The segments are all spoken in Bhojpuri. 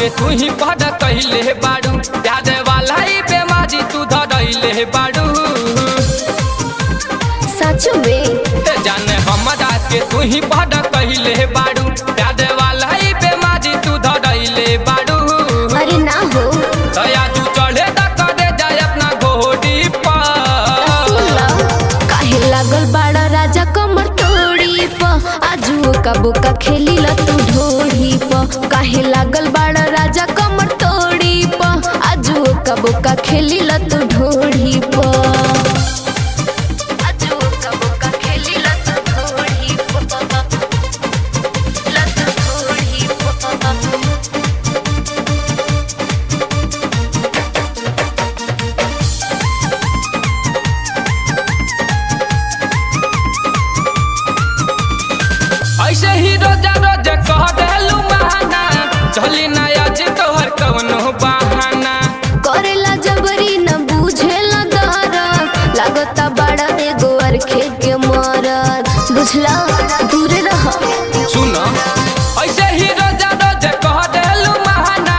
के तू ही पढ़ कहले बाड़ू, याद वाला ही बेमारी तू धरैले बाड़ू। सच में जाने हमरा के तू ही पढ़ कहले बाड़ू, याद वाला ही बेमारी तू धरैले बाड़ू। अरे ना हो दया तू चढ़े द करे जाए अपना घोड़ी पर। काहे लागल बाड़ा राजा कमर तोड़ी प, आजू का बोका खेली ला तू ढोड़ी प। काहे लागल बाड़ा राजा कमर तोड़ी प, आजू का बोका खेली ला तू ढोड़ी प। आजू का बोका खेली ला तू ढोड़ी प, ला तू ढोड़ी प। ऐसे ही रोजा रोजा कह देलू बहाना, चली ना आज तोहर कवनो बहाना। करेला जबरी न बुझेला दरद, लागता बड़ा एगो अरखे के मरद। बुझला दूरे रह। सुनो ऐसे ही रोजा रोजा कह देलू बहाना,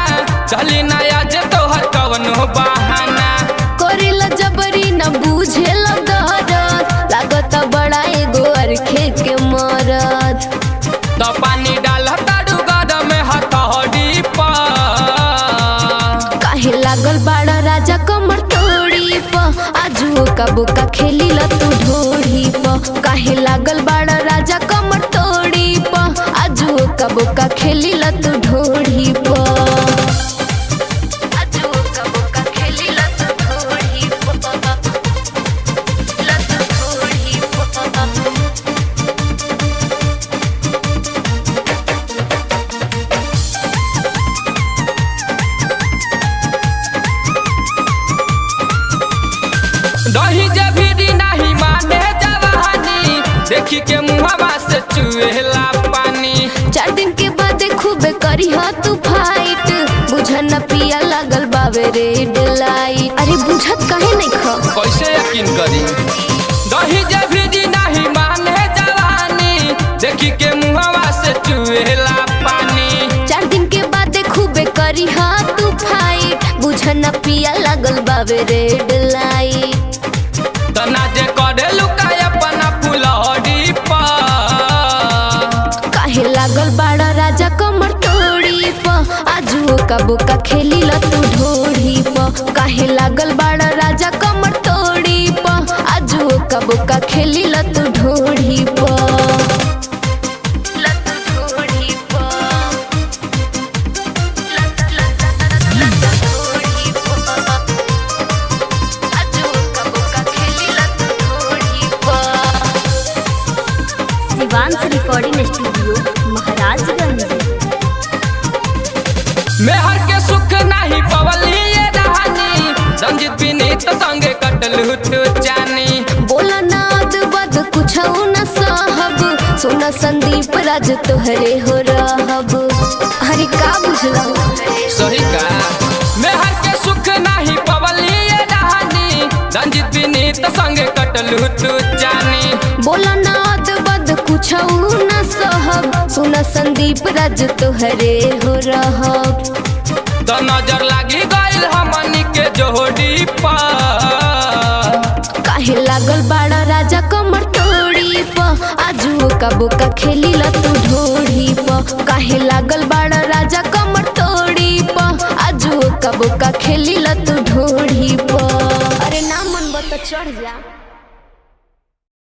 चली ना आज तोहर कवनो बहाना। करेला जबरी न बुझेला दरद, लागता बड़ा एगो अरखे के मरद। तो पानी डाल ताड़ू गद में हथौड़ी पर। काहे लागल बड़ा राजा कमर तोड़ी प, आजू का बोका खेली ला तू ढोड़ी प। काहे लागल बड़ा राजा कमर तोड़ी प, आजू का बोका खेली ला तू ढोड़ी प। आजू का बोका खेली ला तू ढोड़ी प, ला तू ढोड़ी प। दही जभी नहीं माने जवानी, देखी के मुहवा से चुएला पानी। 4 दिन के बाद खूबे करी हा तू फाइट, बुझा न पिया लागल बावे रेड लाइट। अरे बुझत काहे नहीं ख? कैसे यकीन करी दही जभी नहीं माने जवानी, देखी के मुहवा से चुएला पानी। 4 दिन के बाद खूबे करी हा तू फाइट, बुझा न पिया लागल बावे रेड लाइट। तना जे करे लुकाय अपना फुलहड़ी पर। काहे लागल बाड़ा राजा कमर तोड़ी प, आजू का बोका खेली ला तू ढोड़ी प। काहे लागल बाड़ा राजा कमर तोड़ी प, आजू का बोका खेली ला तू ढोड़ी प। ला तू ढोड़ी प, ला तू ढोड़ी प। आजू का बोका खेली ला तू ढोड़ी प। Shivansh recording studio Maharajganj. मेहर के सुख नहीं पवली ये रानी, रंजित विनीत संगे कटलू तू जानी। बोला नाद बद कुछ न साहब, सुना संदीप राज तोहरे हो रहब। हरे का बुझला सही का मेहर के सुख नहीं पवली ये रानी, रंजित विनीत संगे कटलू तू जानी। बोला नाद बद कुछ न साहब, सुना संदीप राज तोहरे हो रहब। तो नजर लागी गइल हमनी के जोड़ी पर। काहे लागल बाड़ा राजा कमर तोड़ी प, आजू का बोका खेली ला तू ढोड़ी प। काहे लागल बाड़ा राजा कमर तोड़ी प, आजू का बोका खेली ला तू ढोड़ी प। अरे ना मन बत चढ़ जा।